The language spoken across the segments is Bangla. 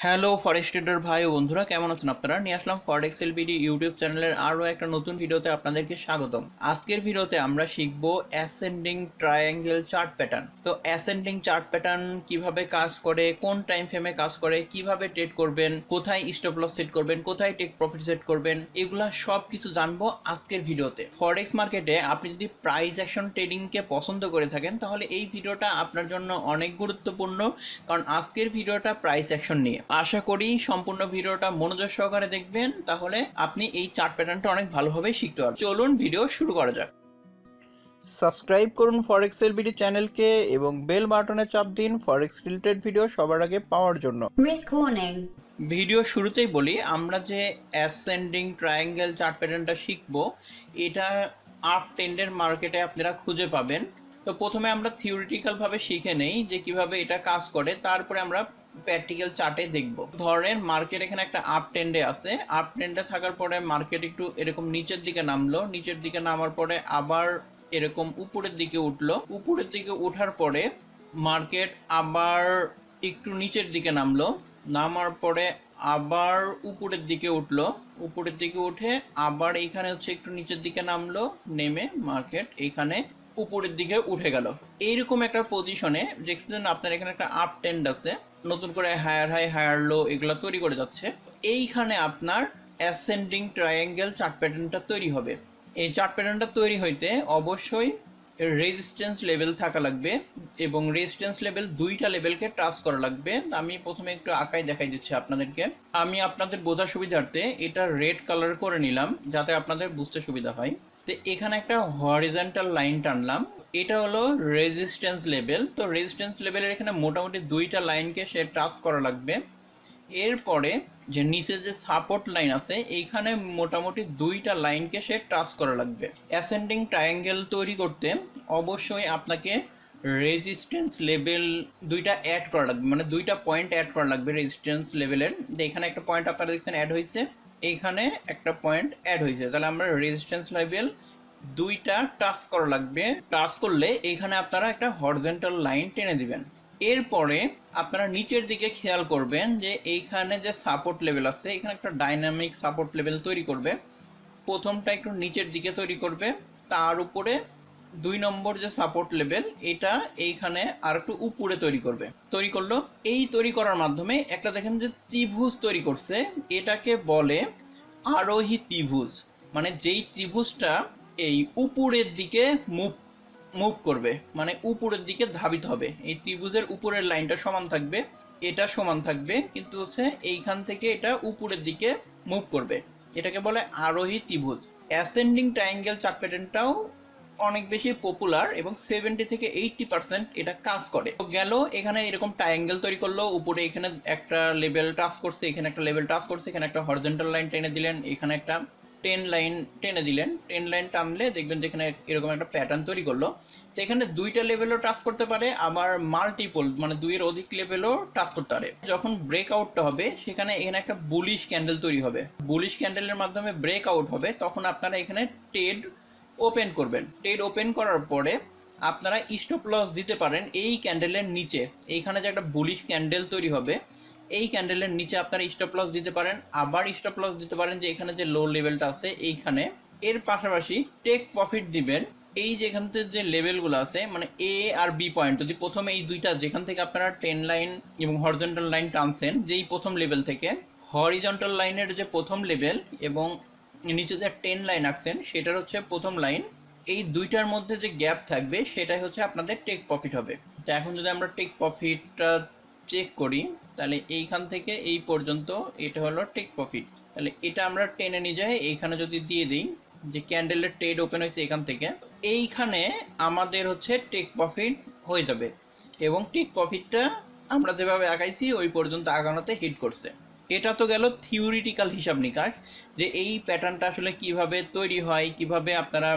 হ্যালো ফরেক্স ট্রেডার ভাই ও বন্ধুরা, কেমন আছেন আপনারা? নিয়ে আসলাম ফরেক্স এলবিডি ইউটিউব চ্যানেলের আরও একটা নতুন ভিডিওতে আপনাদেরকে স্বাগতম। আজকের ভিডিওতে আমরা শিখবো অ্যাসেন্ডিং ট্রায়াঙ্গেল চার্ট প্যাটার্ন। তো অ্যাসেন্ডিং চার্ট প্যাটার্ন কিভাবে কাজ করে, কোন টাইম ফ্রেমে কাজ করে, কিভাবে ট্রেড করবেন, কোথায় স্টপ লস সেট করবেন, কোথায় টেক প্রফিট সেট করবেন, এগুলা সব কিছু জানবো আজকের ভিডিওতে। ফরেক্স মার্কেটে আপনি যদি প্রাইস অ্যাকশন ট্রেডিংকে পছন্দ করে থাকেন তাহলে এই ভিডিওটা আপনার জন্য অনেক গুরুত্বপূর্ণ, কারণ আজকের ভিডিওটা প্রাইস অ্যাকশন নিয়ে। আশা করি সম্পূর্ণ ভিডিওটা মনোযোগ সহকারে দেখবেন, তাহলে আপনি এই চার্ট প্যাটার্নটা অনেক ভালোভাবে শিখতে পারবেন। চলুন ভিডিও শুরু করা যাক। সাবস্ক্রাইব করুন ফরেক্স এলবিডি চ্যানেলকে এবং বেল বাটনে চাপ দিন ফরেক্স রিলেটেড ভিডিও সবার আগে পাওয়ার জন্য। Risk warning. ভিডিও শুরুতেই বলি, আমরা যে অ্যাসেন্ডিং ট্রায়াঙ্গেল চার্ট প্যাটার্নটা শিখবো, এটা আপ ট্রেন্ডের মার্কেটে আপনারা খুঁজে পাবেন। তো প্রথমে আমরা থিওরিটিক্যালভাবে শিখে নেই যে কিভাবে এটা কাজ করে, তারপরে আমরা প্র্যাকটিক্যাল চার্টে দেখব। ধরেন মার্কেট এখানে একটা আপ ট্রেন্ডে আছে, আপ ট্রেন্ডে থাকার পরে মার্কেট একটু এরকম নিচের দিকে নামলো, নিচের দিকে নামার পরে আবার এরকম উপরের দিকে উঠলো, উপরের দিকে ওঠার পরে মার্কেট আবার একটু নিচের দিকে নামলো, নামার পরে আবার উপরের দিকে উঠলো, উপরের দিকে উঠে আবার এখানে হচ্ছে একটু নিচের দিকে নামলো, নেমে মার্কেট এখানে উপরের দিকে উঠে গেল। এইরকম একটা পজিশনে দেখছেন আপনার এখানে একটা আপ ট্রেন্ড আছে, নতুন করে হায়ার হাই হায়ার লো এগুলো তৈরি করে যাচ্ছে। এইখানে আপনার অ্যাসেন্ডিং ট্রায়াঙ্গেল চার্ট প্যাটার্নটা তৈরি হবে। এই চার্ট প্যাটার্নটা তৈরি হইতে অবশ্যই রেজিস্ট্যান্স লেভেল থাকা লাগবে এবং রেজিস্ট্যান্স লেভেল দুইটা লেভেলকে টাচ করা লাগবে। আমি প্রথমে একটু আঁকাই দেখাই দিচ্ছি আপনাদেরকে। আমি আপনাদের বোঝার সুবিধার্থে এটা রেড কালার করে নিলাম যাতে আপনাদের বুঝতে সুবিধা হয়। তো এখানে একটা হরিজন্টাল লাইন টানলাম, এটা হলো রেজিস্ট্যান্স লেভেল। তো রেজিস্ট্যান্স লেভেলের এখানে মোটামুটি দুইটা লাইনকে সে টাচ করা লাগবে। এরপরে যে নিচে যে সাপোর্ট লাইন আছে এইখানে মোটামুটি দুইটা লাইনকে সে টাচ করা লাগবে। অ্যাসেন্ডিং ট্রায়াঙ্গেল তৈরি করতে অবশ্যই আপনাকে রেজিস্ট্যান্স লেভেল দুইটা অ্যাড করা লাগবে, মানে দুইটা পয়েন্ট অ্যাড করা লাগবে রেজিস্ট্যান্স লেভেলের। এখানে একটা পয়েন্ট আপনারা দেখছেন অ্যাড হয়েছে, এইখানে একটা পয়েন্ট অ্যাড হয়েছে, তাহলে আমরা রেজিস্ট্যান্স লেভেল দুইটা টাচ করা লাগবে। টাচ করলে এইখানে আপনারা একটা হরিজন্টাল লাইন টেনে দিবেন। এরপরে আপনারা নিচের দিকে খেয়াল করবেন যে এইখানে যে সাপোর্ট লেভেল আছে, এখানে একটা ডাইনামিক সাপোর্ট লেভেল তৈরি করবে। প্রথমটা একটু নিচের দিকে তৈরি করবে, তার উপরে দুই নম্বর যে সাপোর্ট লেভেল এটা এইখানে আর একটু উপরে তৈরি করবে। তৈরি করলো, এই তৈরি করার মাধ্যমে একটা দেখেন যে ত্রিভুজ তৈরি করছে, এটাকে বলে আরোহী ত্রিভুজ। মানে যেই ত্রিভুজটা এই উপরের দিকে মুভ করবে, মানে উপরের দিকে ধাবিত হবে। এই ত্রিভুজের উপরের লাইনটা সমান থাকবে, এটা সমান থাকবে, কিন্তু হচ্ছে এইখান থেকে এটা উপরের দিকে মুভ করবে, এটাকে বলে আরোহী ত্রিভুজ। অ্যাসেন্ডিং ট্রায়াঙ্গেল চার্ট প্যাটার্নটাও অনেক বেশি পপুলার এবং 70 থেকে 80% এটা কাজ করে। তো গেল এখানে এরকম ট্রায়াঙ্গেল তৈরি করলো, উপরে এখানে একটা লেভেল টাচ করছে, এখানে একটা লেভেল টাচ করছে, এখানে একটা হরিজন্টাল লাইন টেনে দিলেন, এখানে একটা 10 লাইন টেনে দিলেন। 10 লাইন টানলে দেখবেন যে এখানে এরকম একটা প্যাটার্ন তৈরি করলো। তো এখানে দুইটা লেভেলও টাচ করতে পারে, আবার মাল্টিপল মানে দুইয়ের অধিক লেভেলও টাচ করতে পারে। যখন ব্রেক আউটটা হবে সেখানে এখানে একটা বুলিশ ক্যান্ডেল তৈরি হবে, বুলিশ ক্যান্ডেলের মাধ্যমে ব্রেক আউট হবে, তখন আপনারা এখানে ট্রেড ওপেন করবেন। ট্রেড ওপেন করার পরে আপনারা স্টপ লস দিতে পারেন এই ক্যান্ডেলের নিচে। এইখানে যে একটা বুলিশ ক্যান্ডেল তৈরি হবে এই ক্যান্ডেলের নিচে আপনারা স্টপ লস দিতে পারেন, আবার স্টপ লস দিতে পারেন যে এখানে যে লো লেভেলটা আছে এইখানে। এর পাশাপাশি টেক প্রফিট দিবেন এই যেখান থেকে যে লেভেলগুলো আছে, মানে এ আর বি পয়েন্ট। যদি প্রথমে এই দুইটা যেখান থেকে আপনারা 10 লাইন এবং হরিজন্টাল লাইন টানছেন, যেই প্রথম লেভেল থেকে হরিজন্টাল লাইনের যে প্রথম লেভেল এবং নিচে যে 10 লাইন আঁকছেন সেটার হচ্ছে প্রথম লাইন, এই দুইটার মধ্যে যে গ্যাপ থাকবে সেটাই হচ্ছে আপনাদের টেক প্রফিট হবে। তো এখন যদি আমরা টেক প্রফিটটা চেক করি তাহলে এইখান থেকে এই পর্যন্ত এটা হলো টেক প্রফিট। তাহলে এটা আমরা টেনে নিয়ে যাই, এইখানে যদি দিয়ে দিই যে ক্যান্ডেলের ট্রেড ওপেন হয়েছে এখান থেকে, এইখানে আমাদের হচ্ছে টেক প্রফিট হয়ে যাবে এবং টেক প্রফিটটা আমরা যেভাবে আঁকাইছি ওই পর্যন্ত আগানোতে হিট করছে। এটা তো গেল থিওরিটিক্যাল হিসাব নিকাশ যে এই প্যাটার্নটা আসলে কিভাবে তৈরি হয়, কিভাবে আপনারা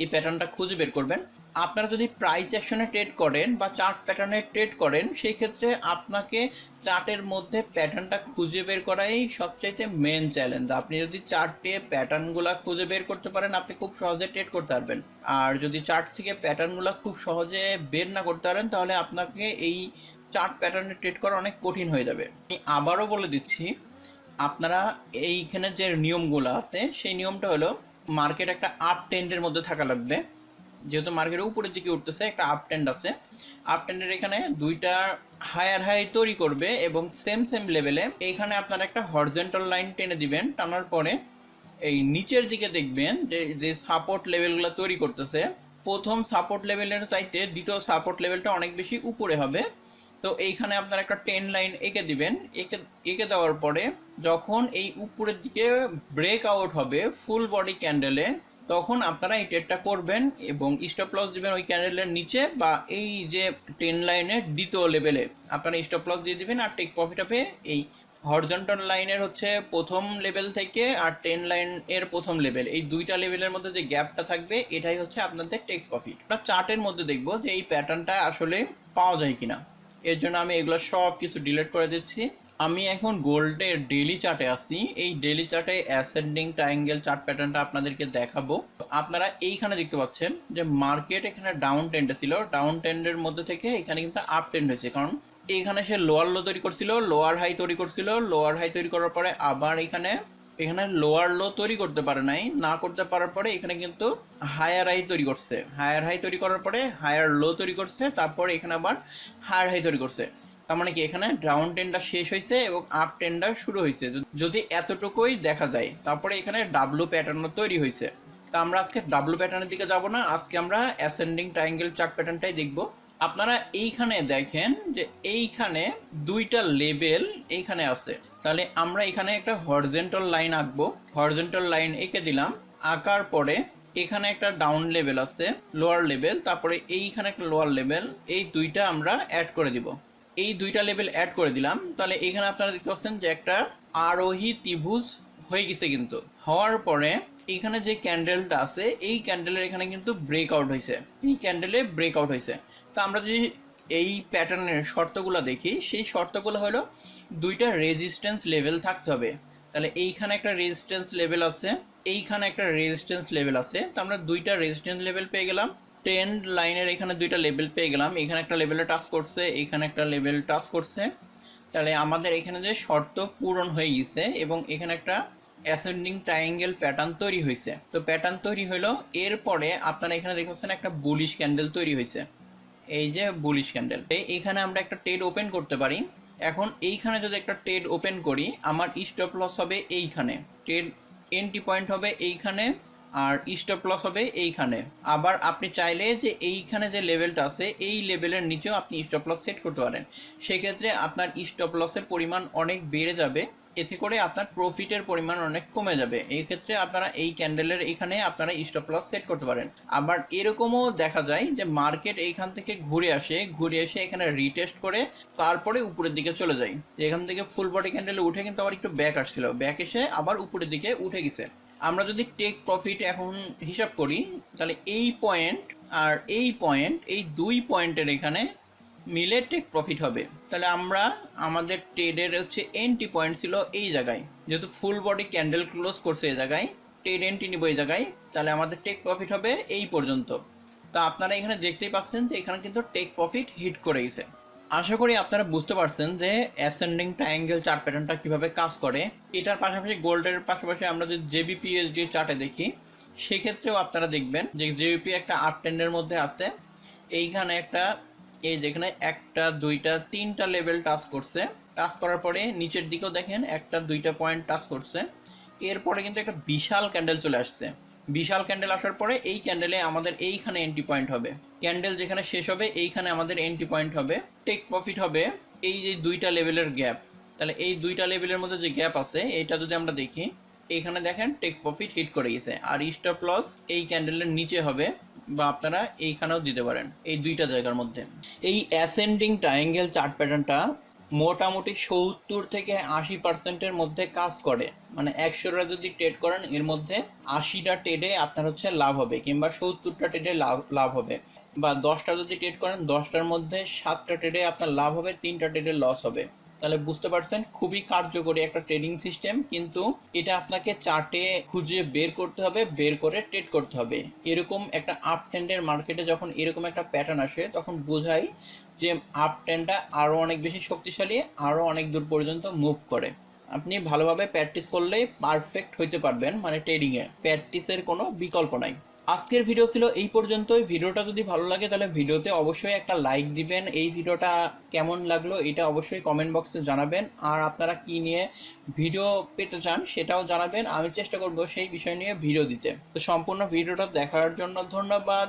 এই প্যাটার্নটা খুঁজে বের করবেন। আপনারা যদি প্রাইস অ্যাকশনে ট্রেড করেন বা চার্ট প্যাটার্নে ট্রেড করেন, সেই ক্ষেত্রে আপনাকে চার্টের মধ্যে প্যাটার্নটা খুঁজে বের করাই সবচাইতে মেন চ্যালেঞ্জ। আপনি যদি চার্টে প্যাটার্নগুলো খুঁজে বের করতে পারেন আপনি খুব সহজে ট্রেড করতে পারবেন, আর যদি চার্ট থেকে প্যাটার্নগুলো খুব সহজে বের না করতে পারেন তাহলে আপনাকে এই চার্ট প্যাটার্নে ট্রেড করা অনেক কঠিন হয়ে যাবে। আমি আবারও বলে দিচ্ছি, আপনারা এইখানে যে নিয়মগুলো আছে সেই নিয়মটা হলো মার্কেট একটা আপ ট্রেন্ডের মধ্যে থাকা লাগবে। যেহেতু মার্কেটের উপরের দিকে উঠতেছে, একটা আপ ট্রেন্ড আছে, আপ ট্রেন্ডের এখানে দুইটা হায়ার হাই তৈরি করবে এবং সেম সেম লেভেলে এইখানে আপনারা একটা হরিজন্টাল লাইন টেনে দিবেন। টানার পরে এই নিচের দিকে দেখবেন যে যে সাপোর্ট লেভেলগুলো তৈরি করতেছে, প্রথম সাপোর্ট লেভেলের চাইতে দ্বিতীয় সাপোর্ট লেভেলটা অনেক বেশি উপরে হবে। তো এইখানে আপনারা একটা টেন লাইন এঁকে দিবেন। এঁকে দেওয়ার পরে যখন এই উপরের দিকে ব্রেক আউট হবে ফুল বডি ক্যান্ডেলে, তখন আপনারা এই ট্রেডটা করবেন এবং স্টপ লস দিবেন ওই ক্যান্ডেলের নিচে বা এই যে টেন লাইনের দ্বিতীয় লেভেলে আপনারা স্টপ লস দিয়ে দিবেন। আর টেক প্রফিট হবে এই হরিজন্টাল লাইনের হচ্ছে প্রথম লেভেল থেকে আর টেন লাইন এর প্রথম লেভেল, এই দুইটা লেভেলের মধ্যে যে গ্যাপটা থাকবে এটাই হচ্ছে আপনাদের টেক প্রফিট। আমরা চার্টের মধ্যে দেখবো যে এই প্যাটার্নটা আসলে পাওয়া যায় কিনা। এর জন্য আমি এগুলো সব কিছু ডিলিট করে দিচ্ছি। আমি এখন গোল্ডের ডেইলি চার্টে আছি। এই ডেইলি চার্টে অ্যাসেন্ডিং ট্রায়াঙ্গেল চার্ট প্যাটার্নটা আপনাদেরকে দেখাবো। আপনারা এইখানে দেখতে পাচ্ছেন যে মার্কেট এখানে ডাউন ট্রেন্ডে ছিল, ডাউন ট্রেন্ডের মধ্যে থেকে এখানে কিন্তু আপ ট্রেন্ড হয়েছে, কারণ এখানে সে লোয়ার লো তৈরি করছিল, লোয়ার হাই তৈরি করছিল, লোয়ার হাই তৈরি করার পরে আবার এখানে লোয়ার লো তৈরি করতে পারে নাই, না করতে পারার পরে এখানে কিন্তু হায়ার হাই তৈরি করছে, হায়ার হাই তৈরি করার পরে হায়ার লো তৈরি করছে, তারপরে এখানে আবার হায়ার হাই তৈরি করছে। তার মানে কি এখানে ডাউন ট্রেন্ডটা শেষ হয়েছে এবং আপ ট্রেন্ডটা শুরু হয়েছে, যদি এতটুকুই দেখা যায়। তারপরে এখানে ডাব্লু প্যাটার্ন তৈরি হয়েছে। তা আমরা আজকে ডাব্লু প্যাটার্নের দিকে যাব না, আজকে আমরা অ্যাসেন্ডিং ট্রায়াঙ্গেল চার্ট প্যাটার্নটাই দেখব। আপনারা এইখানে দেখেন যে এইখানে দুইটা লেভেল এইখানে আছে, তাহলে আমরা এখানে একটা হরিজন্টাল লাইন আঁকবো। হরিজন্টাল লাইন এঁকে দিলাম, আঁকার পরে এখানে একটা ডাউন লেভেল আছে, লোয়ার লেভেল, তারপরে এইখানে একটা লোয়ার লেভেল, এই দুইটা আমরা অ্যাড করে দিব। এই দুইটা লেভেল অ্যাড করে দিলাম, তাহলে এখানে আপনারা দেখতে পাচ্ছেন যে একটা আরোহী ত্রিভুজ হয়ে গেছে। কিন্তু হওয়ার পরে এখানে যে ক্যান্ডেলটা আছে এই ক্যান্ডেলের এখানে কিন্তু ব্রেকআউট হয়েছে, এই ক্যান্ডেলে ব্রেকআউট হয়েছে। তো আমরা যদি এই প্যাটার্নের শর্তগুলো দেখি, সেই শর্তগুলো হলো দুইটা রেজিস্ট্যান্স লেভেল থাকতে হবে। তাহলে এইখানে একটা রেজিস্ট্যান্স লেভেল আছে, এইখানে একটা রেজিস্ট্যান্স লেভেল আছে, তো আমরা দুইটা রেজিস্ট্যান্স লেভেল পেয়ে গেলাম। ট্রেন্ড লাইনের এখানে দুইটা লেভেল পেয়ে গেলাম, এখানে একটা লেভেলে টাচ করছে, এখানে একটা লেভেল টাচ করছে। তাহলে আমাদের এখানে যে শর্ত পূরণ হয়ে গেছে এবং এখানে একটা অ্যাসেন্ডিং ট্রায়াঙ্গেল প্যাটার্ন তৈরি হয়েছে। তো প্যাটার্ন তৈরি হলো, এরপরে আপনারা এখানে দেখছেন একটা বুলিশ ক্যান্ডেল তৈরি হয়েছে, এই যে বুলিশ ক্যান্ডেল। এইখানে আমরা একটা ট্রেড ওপেন করতে পারি। এখন এইখানে যদি একটা ট্রেড ওপেন করি, আমার স্টপ লস হবে এইখানে, ট্রেড এন্ট্রি পয়েন্ট হবে এইখানে, আর স্টপ লস হবে এইখানে। আবার আপনি চাইলে যে এইখানে যে লেভেলটা আছে এই লেভেলের নিচেও আপনি স্টপ লস সেট করতে পারেন। সেক্ষেত্রে আপনার স্টপ লসের পরিমাণ অনেক বেড়ে যাবে, এতে করে আপনার প্রফিটের পরিমাণ অনেক কমে যাবে। এই ক্ষেত্রে আপনারা এই ক্যান্ডেলের এখানে আপনারা স্টপ লস সেট করতে পারেন। আবার এরকমও দেখা যায় যে মার্কেট এইখান থেকে ঘুরে এসে এখানে রিটেস্ট করে তারপরে উপরের দিকে চলে যায়। এখান থেকে ফুল বডি ক্যান্ডেলে উঠে কিন্তু আবার একটু ব্যাক আসছিল, ব্যাক এসে আবার উপরের দিকে উঠে গেছে। আমরা যদি টেক প্রফিট এখন হিসাব করি, তাহলে এই পয়েন্ট আর এই পয়েন্ট, এই দুই পয়েন্টের এখানে মিলে টেক প্রফিট হবে। তাহলে আমরা আমাদের ট্রেডের হচ্ছে এন্ট্রি পয়েন্ট ছিল এই জায়গায়, যেহেতু ফুল বডি ক্যান্ডেল ক্লোজ করছে এই জায়গায়, ট্রেড এন্ট্রি নিব এই জায়গায়, তাহলে আমাদের টেক প্রফিট হবে এই পর্যন্ত। তা আপনারা এখানে দেখতেই পাচ্ছেন যে এখানে কিন্তু টেক প্রফিট হিট করে গেছে। আশা করি আপনারা বুঝতে পারছেন যে অ্যাসেন্ডিং ট্রায়াঙ্গেল চার্ট প্যাটার্নটা কীভাবে কাজ করে। এটার পাশাপাশি গোল্ডের পাশাপাশি আমরা যদি জেবিপিএসডি চার্টে দেখি, সেক্ষেত্রেও আপনারা দেখবেন যে জেবিপি একটা আপ ট্রেন্ডের মধ্যে আছে। এইখানে একটা এই যেখানে একটা দুইটা তিনটা লেভেল টাচ করছে, টাচ করার পরে নিচের দিকেও দেখেন একটা দুইটা পয়েন্ট টাচ করছে, এরপরে কিন্তু একটা বিশাল ক্যান্ডেল চলে আসছে। বিশাল ক্যান্ডেল আসার পরে এই ক্যান্ডেলে আমাদের এইখানে এন্ট্রি পয়েন্ট হবে, ক্যান্ডেল যেখানে শেষ হবে এইখানে আমাদের এন্ট্রি পয়েন্ট হবে। টেক প্রফিট হবে এই যে দুইটা লেভেলের গ্যাপ। তাহলে এই দুইটা লেভেলের মধ্যে যে গ্যাপ আছে এইটা যদি আমরা দেখি, এইখানে দেখেন টেক প্রফিট হিট করে গেছে। আর স্টপ লস এই ক্যান্ডেলের নিচে হবে, বা আপনারা এইখানেও দিতে পারেন, এই দুইটা জায়গার মধ্যে। এই অ্যাসেন্ডিং ট্রায়াঙ্গেল চার্ট প্যাটার্নটা মোটামুটি 70 থেকে 80%-এর মধ্যে কাজ করে। মানে 100টা যদি ট্রেড করেন এর মধ্যে 80টা ট্রেডে আপনার হচ্ছে লাভ হবে, কিংবা 70টা ট্রেডে লাভ হবে। বা 10টা যদি ট্রেড করেন 10টার মধ্যে 7টা ট্রেডে আপনার লাভ হবে, 3টা ট্রেডে লস হবে। তাহলে বুঝতে পারছেন খুবই কার্যকরী একটা ট্রেডিং সিস্টেম, কিন্তু এটা আপনাকে চার্টে খুঁজে বের করতে হবে, বের করে ট্রেড করতে হবে। এরকম একটা আপ ট্রেন্ডের মার্কেটে যখন এরকম একটা প্যাটার্ন আসে তখন বোঝাই যে আপ ট্রেন্ডটা আরও অনেক বেশি শক্তিশালী, আরও অনেক দূর পর্যন্ত মুভ করে। আপনি ভালোভাবে প্র্যাকটিস করলেই পারফেক্ট হইতে পারবেন, মানে ট্রেডিংয়ে প্র্যাকটিসের কোনো বিকল্প নাই। আজকের ভিডিও ছিল এই পর্যন্তই। ভিডিওটা যদি ভালো লাগে তাহলে ভিডিওতে অবশ্যই একটা লাইক দিবেন। এই ভিডিওটা কেমন লাগলো এটা অবশ্যই কমেন্ট বক্সে জানাবেন, আর আপনারা কি নিয়ে ভিডিও পেতে চান সেটাও জানাবেন। আমি চেষ্টা করব সেই বিষয় নিয়ে ভিডিও দিতে। তো সম্পূর্ণ ভিডিওটা দেখার জন্য ধন্যবাদ।